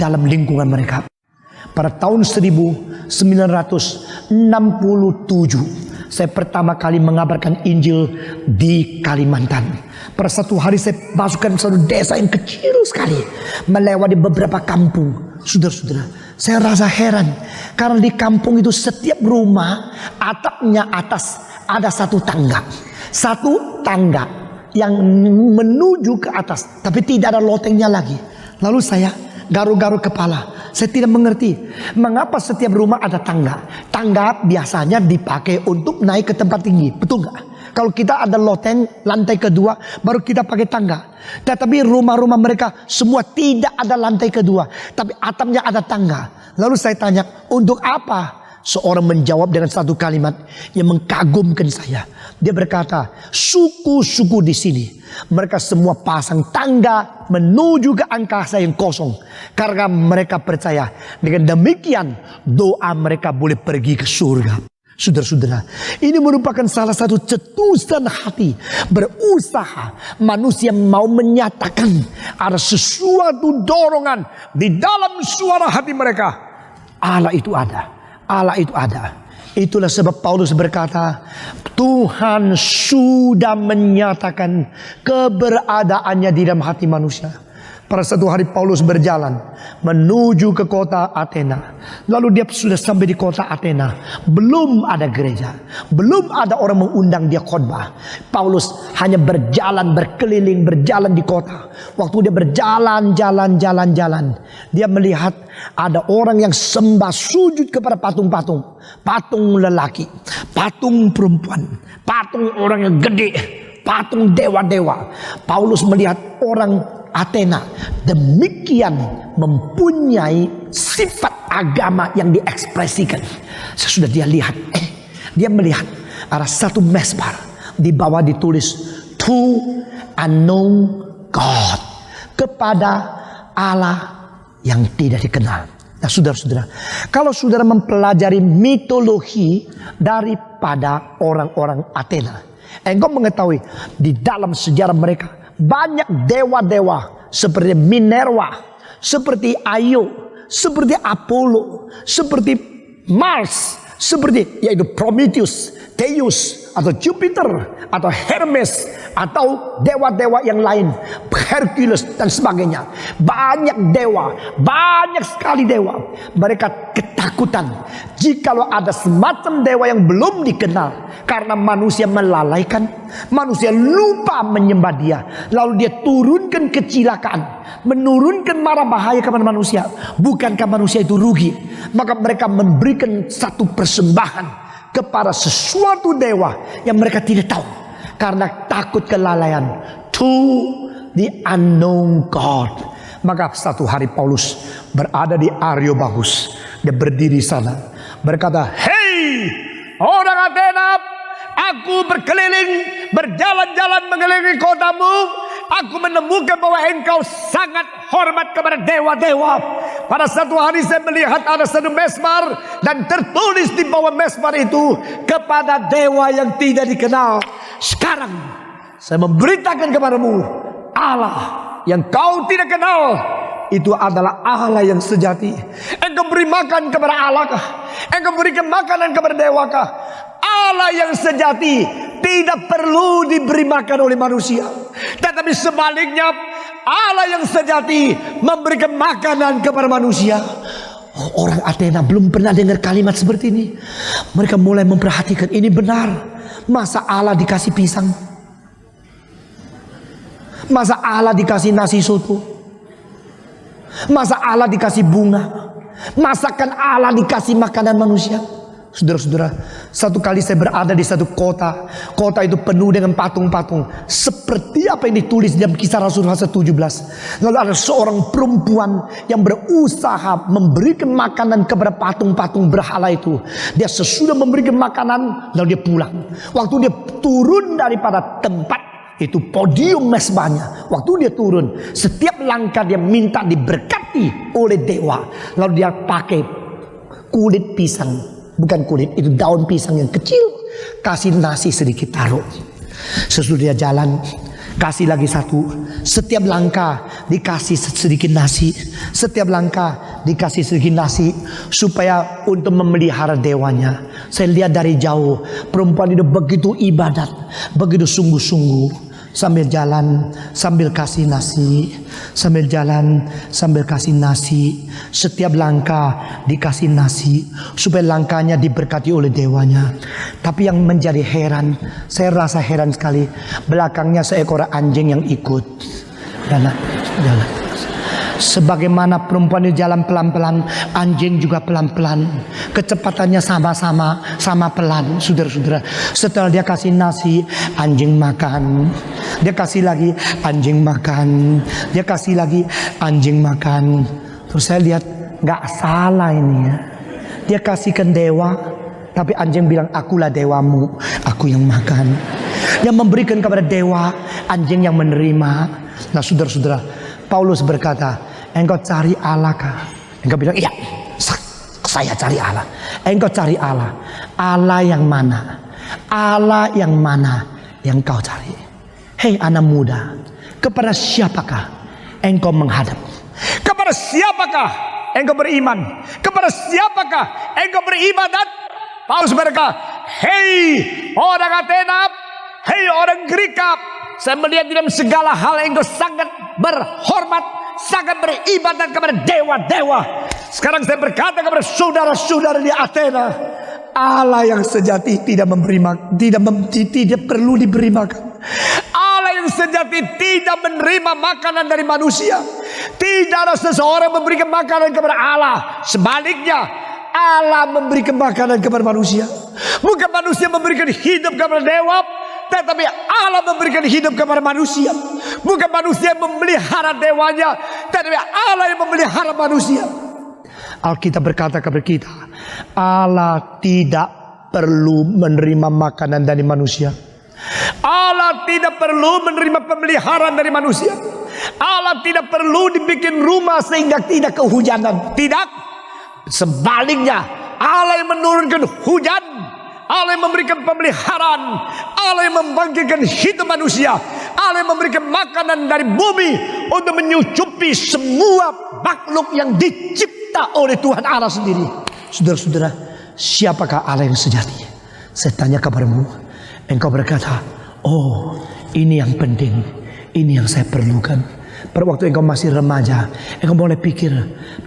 dalam lingkungan mereka. Pada tahun 1967 saya pertama kali mengabarkan Injil di Kalimantan. Pada satu hari saya masukkan satu desa yang kecil sekali, melewati beberapa kampung. Saudara-saudara, saya rasa heran karena di kampung itu setiap rumah atapnya atas ada satu tangga yang menuju ke atas, tapi tidak ada lotengnya lagi. Lalu saya garu-garu kepala. Saya tidak mengerti mengapa setiap rumah ada tangga. Tangga biasanya dipakai untuk naik ke tempat tinggi, betul nggak? Kalau kita ada loteng lantai kedua, baru kita pakai tangga. Tetapi rumah-rumah mereka semua tidak ada lantai kedua, tapi atapnya ada tangga. Lalu saya tanya, untuk apa? Seorang menjawab dengan satu kalimat yang mengagumkan saya. Dia berkata, suku-suku di sini mereka semua pasang tangga menuju ke angkasa yang kosong, karena mereka percaya dengan demikian doa mereka boleh pergi ke surga. Saudara-saudara, ini merupakan salah satu cetusan hati berusaha manusia mau menyatakan ada sesuatu dorongan di dalam suara hati mereka. Allah itu ada. Allah itu ada. Itulah sebab Paulus berkata, Tuhan sudah menyatakan keberadaannya di dalam hati manusia. Pada satu hari Paulus berjalan menuju ke kota Athena. Lalu dia sudah sampai di kota Athena. Belum ada gereja, belum ada orang mengundang dia khotbah. Paulus hanya berjalan berkeliling, berjalan di kota. Waktu dia berjalan, dia melihat ada orang yang sembah sujud kepada patung-patung. Patung lelaki, patung perempuan, patung orang yang gede, patung dewa-dewa. Paulus melihat orang Athena demikian mempunyai sifat agama yang diekspresikan. Sesudah dia lihat, dia melihat ada satu mesbah, di bawah ditulis to unknown God, kepada Allah yang tidak dikenal. Nah, saudara-saudara, kalau saudara mempelajari mitologi daripada orang-orang Athena, engkau mengetahui di dalam sejarah mereka banyak dewa-dewa seperti Minerva, seperti Io, seperti Apollo, seperti Mars, seperti yaitu Prometheus, Zeus, atau Jupiter, atau Hermes, atau dewa-dewa yang lain, Hercules dan sebagainya. Banyak dewa, banyak sekali dewa. Mereka ketakutan jikalau ada semacam dewa yang belum dikenal, karena manusia melalaikan, manusia lupa menyembah dia. Lalu dia turunkan kecelakaan, menurunkan mara bahaya kepada manusia. Bukankah manusia itu rugi? Maka mereka memberikan satu persembahan kepada sesuatu dewa yang mereka tidak tahu, karena takut kelalaian. To the unknown God. Maka satu hari Paulus berada di Areopagus. Dia berdiri sana berkata, "Hei orang Athena, aku berkeliling, berjalan-jalan mengelilingi kotamu. Aku menemukan bahwa engkau sangat hormat kepada dewa-dewa. Pada satu hari saya melihat ada satu mesbah, dan tertulis di bawah mesbah itu, kepada dewa yang tidak dikenal. Sekarang saya memberitakan kepadamu, Allah yang kau tidak kenal itu adalah Allah yang sejati. Engkau beri makan kepada Allah kah? Engkau berikan makanan kepada dewa kah? Allah yang sejati tidak perlu diberi makan oleh manusia, tetapi sebaliknya Allah yang sejati memberikan makanan kepada manusia." Orang Athena belum pernah dengar kalimat seperti ini. Mereka mulai memperhatikan, ini benar. Masa Allah dikasih pisang? Masa Allah dikasih nasi soto? Masa Allah dikasih bunga? Masakan Allah dikasih makanan manusia? Saudara-saudara, satu kali saya berada di satu kota. Kota itu penuh dengan patung-patung, seperti apa yang ditulis dalam Kisah Rasul pasal 17. Lalu ada seorang perempuan yang berusaha memberikan makanan kepada patung-patung berhala itu. Dia sesudah memberikan makanan, lalu dia pulang. Waktu dia turun daripada tempat itu, podium mesbahnya, waktu dia turun, setiap langkah dia minta diberkati oleh dewa. Lalu dia pakai kulit pisang. Bukan kulit, itu daun pisang yang kecil. Kasih nasi sedikit taruh. Sesudah dia jalan, Kasih lagi satu. Setiap langkah dikasih sedikit nasi. Setiap langkah dikasih sedikit nasi. Supaya untuk memelihara dewanya. Saya lihat dari jauh. Perempuan itu begitu ibadat. Begitu sungguh-sungguh. Sambil jalan, sambil kasih nasi. Sambil jalan, sambil kasih nasi. Setiap langkah dikasih nasi. Supaya langkahnya diberkati oleh dewanya. Tapi yang menjadi heran, saya rasa heran sekali. Belakangnya seekor anjing yang ikut. Jalan. Sebagaimana perempuan itu jalan pelan-pelan, anjing juga pelan-pelan. Kecepatannya sama pelan, saudara-saudara. Setelah dia kasih nasi, anjing makan. Dia kasih lagi, anjing makan. Dia kasih lagi, anjing makan. Terus saya lihat, gak salah ini ya. Dia kasihkan dewa, tapi anjing bilang, akulah dewamu, aku yang makan. Yang memberikan kepada dewa, anjing yang menerima. Nah saudara-saudara, Paulus berkata, engkau cari Allah kah? Engkau bilang, iya, saya cari Allah. Engkau cari Allah. Allah yang mana? Allah yang mana yang kau cari? Hei anak muda, kepada siapakah engkau menghadap? Kepada siapakah engkau beriman? Kepada siapakah engkau beribadat? Paulus berkata, hei orang Athena, hei orang Greka, saya melihat dalam segala hal engkau sangat berhormat, sangat beribadat kepada dewa-dewa. Sekarang saya berkata kepada saudara-saudara di Athena, Allah yang sejati tidak perlu diberi makan. Allah yang sejati tidak menerima makanan dari manusia. Tidak ada seseorang memberikan makanan kepada Allah. Sebaliknya, Allah memberikan makanan kepada manusia. Bukan manusia memberikan hidup kepada dewa, tetapi Allah memberikan hidup kepada manusia. Bukan manusia yang memelihara dewanya, tetapi Allah yang memelihara manusia. Alkitab berkata kepada kita, Allah tidak perlu menerima makanan dari manusia. Allah tidak perlu menerima pemeliharaan dari manusia. Allah tidak perlu dibikin rumah sehingga tidak kehujanan. Tidak. Sebaliknya, Allah yang menurunkan hujan, Allah yang memberikan pemeliharaan, Allah yang membangkitkan hidup manusia, Allah yang memberikan makanan dari bumi untuk menyucupi semua makhluk yang dicipta oleh Tuhan Allah sendiri. Saudara-saudara, siapakah Allah yang sejati? Saya tanya kepadamu, engkau berkata, oh ini yang penting, ini yang saya perlukan. Pada waktu engkau masih remaja, engkau boleh pikir,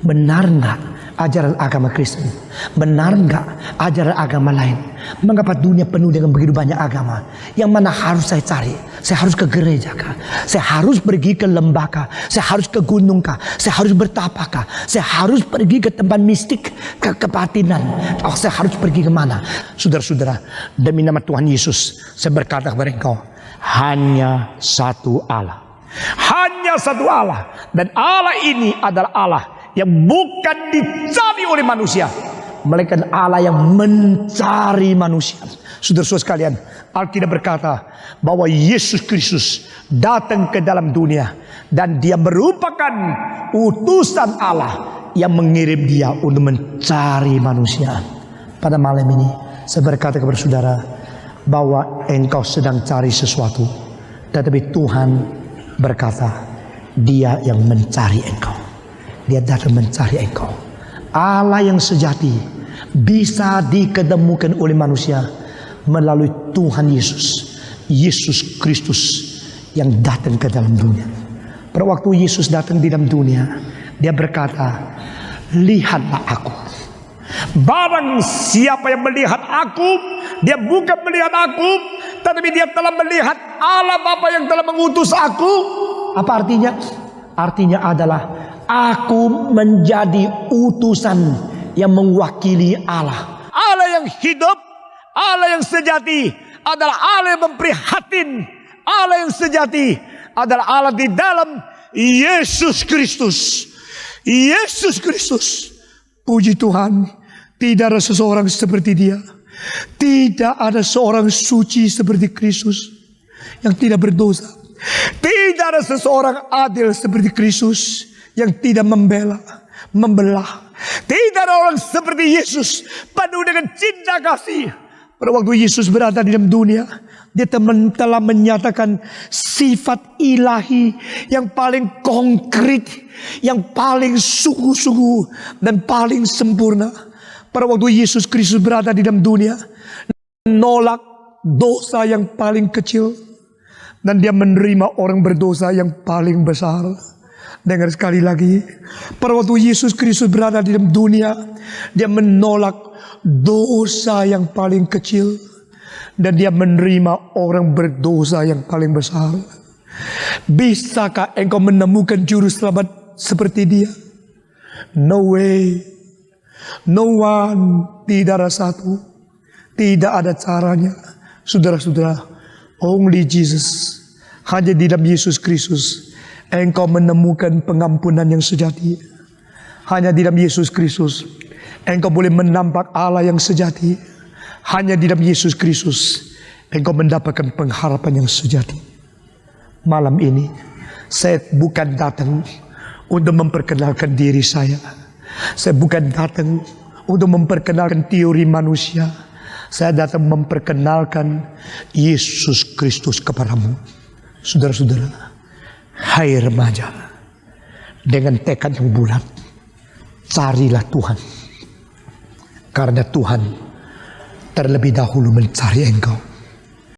benar enggak ajaran agama Kristen? Benar enggak ajaran agama lain? Mengapa dunia penuh dengan begitu banyak agama? Yang mana harus saya cari? Saya harus ke gereja kah? Saya harus pergi ke lembah kah? Saya harus ke gunung kah? Saya harus bertapa kah? Saya harus pergi ke tempat mistik, ke kebatinan? Oh, saya harus pergi kemana? Saudara-saudara, demi nama Tuhan Yesus, saya berkata kepada engkau, hanya satu Allah. Hanya satu Allah. Dan Allah ini adalah Allah yang bukan dicari oleh manusia, melainkan Allah yang mencari manusia. Saudara-saudara sekalian, Alkitab berkata bahwa Yesus Kristus datang ke dalam dunia, dan dia merupakan utusan Allah yang mengirim dia untuk mencari manusia. Pada malam ini saya berkata kepada saudara bahwa engkau sedang cari sesuatu, tetapi Tuhan berkata, dia yang mencari engkau. Dia datang mencari engkau. Allah yang sejati bisa diketemukan oleh manusia melalui Tuhan Yesus, Yesus Kristus yang datang ke dalam dunia. Pada waktu Yesus datang di dalam dunia, dia berkata, lihatlah aku. Barang siapa yang melihat aku, dia bukan melihat aku, tetapi dia telah melihat Allah Bapa yang telah mengutus aku. Apa artinya? Artinya adalah aku menjadi utusan yang mewakili Allah. Allah yang hidup, Allah yang sejati adalah Allah yang memprihatin. Allah yang sejati adalah Allah di dalam Yesus Kristus. Yesus Kristus. Puji Tuhan, tidak ada seseorang seperti dia. Tidak ada seorang suci seperti Kristus yang tidak berdosa. Tidak ada seseorang adil seperti Kristus yang tidak membelah. Tidak ada orang seperti Yesus penuh dengan cinta kasih, Pada waktu Yesus berada di dalam dunia, dia telah menyatakan sifat ilahi yang paling konkret, yang paling sungguh-sungguh dan paling sempurna. Pada waktu Yesus Kristus berada di dalam dunia, menolak dosa yang paling kecil, dan dia menerima orang berdosa yang paling besar. Dengar sekali lagi, pada waktu Yesus Kristus berada di dalam dunia, dia menolak dosa yang paling kecil, dan dia menerima orang berdosa yang paling besar. Bisakah engkau menemukan juru selamat seperti dia? No way, no one, tidak ada satu, tidak ada caranya. Saudara-saudara, only Jesus, hanya di dalam Yesus Kristus engkau menemukan pengampunan yang sejati. Hanya di dalam Yesus Kristus engkau boleh menampak Allah yang sejati. Hanya di dalam Yesus Kristus engkau mendapatkan pengharapan yang sejati. Malam ini saya bukan datang untuk memperkenalkan diri saya. Saya bukan datang untuk memperkenalkan teori manusia. Saya datang memperkenalkan Yesus Kristus kepadamu. Saudara-saudara, hai remaja, dengan tekad yang bulat, carilah Tuhan. Karena Tuhan terlebih dahulu mencari engkau.